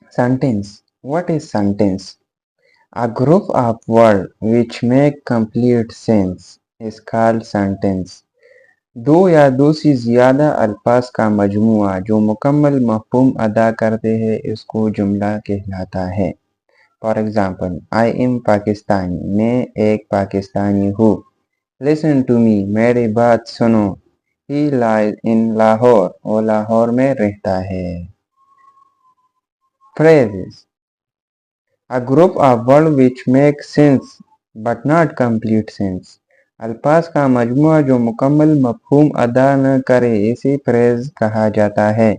Sentence. What is sentence? A group of words which make complete sense is called sentence. दो या दो से ज्यादा अल्फाज का मजमूआ जो मुकम्मल मफ़हूम अदा करते हैं इसको जुमला कहलाता है। For example, I am Pakistani, मैं एक पाकिस्तानी हूँ। लिसन टू मी, मेरी बात सुनो। ही लाइज इन लाहौर, वो लाहौर में रहता है। Phrases. A group of words which make sense but not complete sense. अल्फाज का मजमूआ जो मुकम्मल मफ़हूम अदा न करे इसे फ्रेज कहा जाता है।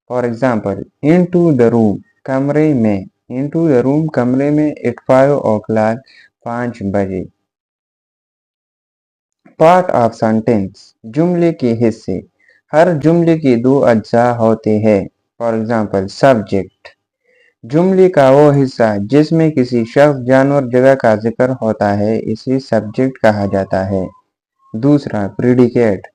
For example, into the room, कमरे में। into the room, कमरे में। at 5 o'clock, 5 बजे। पार्ट ऑफ सेंटेंस, जुमले के हिस्से। हर जुमले के दो अज्जा होते हैं। फॉर एग्जाम्पल, सब्जेक्ट, जुमले का वो हिस्सा जिसमें किसी शख्स, जानवर, जगह का जिक्र होता है इसे सब्जेक्ट कहा जाता है। दूसरा, प्रीडिकेट,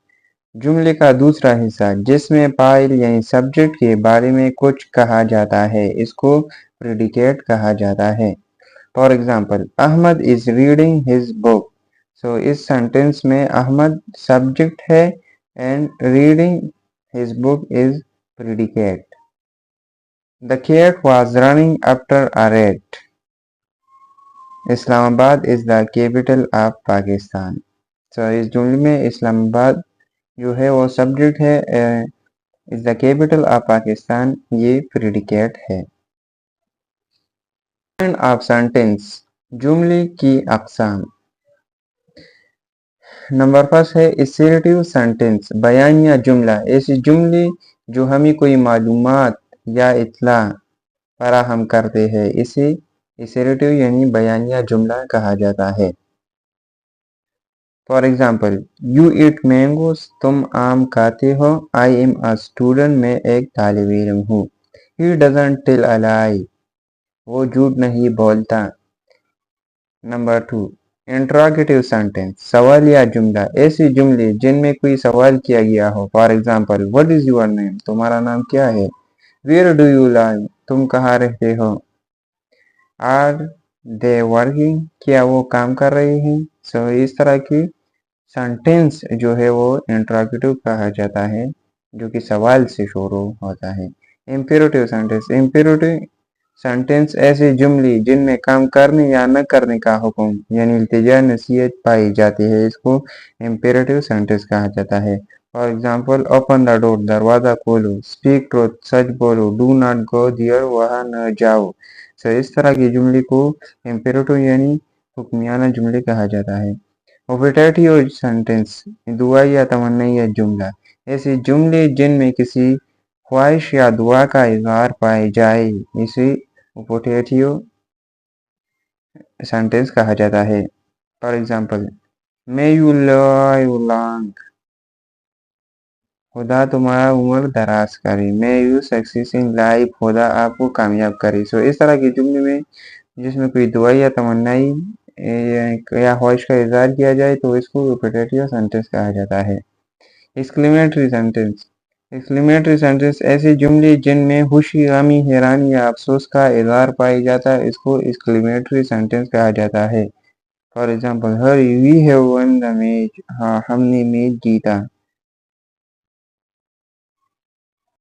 जुमले का दूसरा हिस्सा जिसमें फाइल यानी सब्जेक्ट के बारे में कुछ कहा जाता है इसको प्रीडिकेट कहा जाता है। For example, Ahmad is reading his book. So इस सेंटेंस में अहमद सब्जेक्ट है and reading his book is predicate. The cat was running after a rat. Islamabad is the capital of Pakistan. So इस जुमले में इस्लामाबाद जो है वो सब्जेक्ट है, is the capital of Pakistan ये प्रेडिकेट है। काइंड ऑफ सेंटेंस, जुमले की अक़साम। नंबर फर्स्ट है असर्टिव सेंटेंस, बयानिया जुमला। ऐसे जुमले जो हमें कोई मालूमात या इत्तला फराहम करते हैं इसे असर्टिव यानी बयानिया जुमला कहा जाता है। For example, you eat mangoes, तुम आम खाते हो। आई एम अ स्टूडेंट, मैं एक तालिब इल्म हूँ। ही डजंट टेल अ लाई, वो झूठ नहीं बोलता। नंबर टू, इंट्रोगेटिव सेंटेंस, सवालिया जुमला। ऐसे जुमले जिनमें कोई सवाल किया गया हो। For example, what is your name, तुम्हारा नाम क्या है। वेयर डू यू लाइव, तुम कहाँ रहते हो। आर दे वर्किंग, क्या वो काम कर रहे हैं। सो इस तरह की सेंटेंस जो है वो इंट्रोगेटिव कहा जाता है जो कि सवाल से शुरू होता है। इम्पेरेटिव सेंटेंस, इम्पेरेटिव सेंटेंस ऐसे जुमले जिनमें काम करने या न करने का हुक्म यानी इल्तिजा नसीहत पाई जाती है इसको इम्पेरेटिव सेंटेंस कहा जाता है। For example, open the door, दरवाज़ा खोलो। स्पीक ट्रूथ, सच बोलो। डू नॉट गो दियर, वहाँ न जाओ। सो इस तरह के जुमले को इम्पेरेटिव यानी हुक्मियाना जुमले कहा जाता है। ऑपरेटिव सेंटेंस, दुआ या तमन्ना जुमला। ऐसे जुमले जिनमें किसी ख्वाहिश या दुआ का इजहार पाए जाए इसे ऑपरेटिव सेंटेंस कहा जाता है। For example, may you live long, खुदा तुम्हारा उम्र दराज करे। May you success in life, खुदा आपको कामयाब करे। सो इस तरह के जुमले में जिसमें कोई दुआ या तमन्नाई या ख्वाहिश का इजहार किया जाए तो इसको ऑपरेटिव सेंटेंस कहा जाता है। एक्सक्लेमेटरी सेंटेंस, एक्सक्लेमेटरी सेंटेंस ऐसे जुमले जिनमें खुशी, गमी, हैरानी या अफसोस का इजहार पाया जाता है इसको एक्सक्लेमेटरी सेंटेंस कहा जाता है। फॉर एग्जाम्पल, हरी we have won the match, हाँ हमने मैच जीता।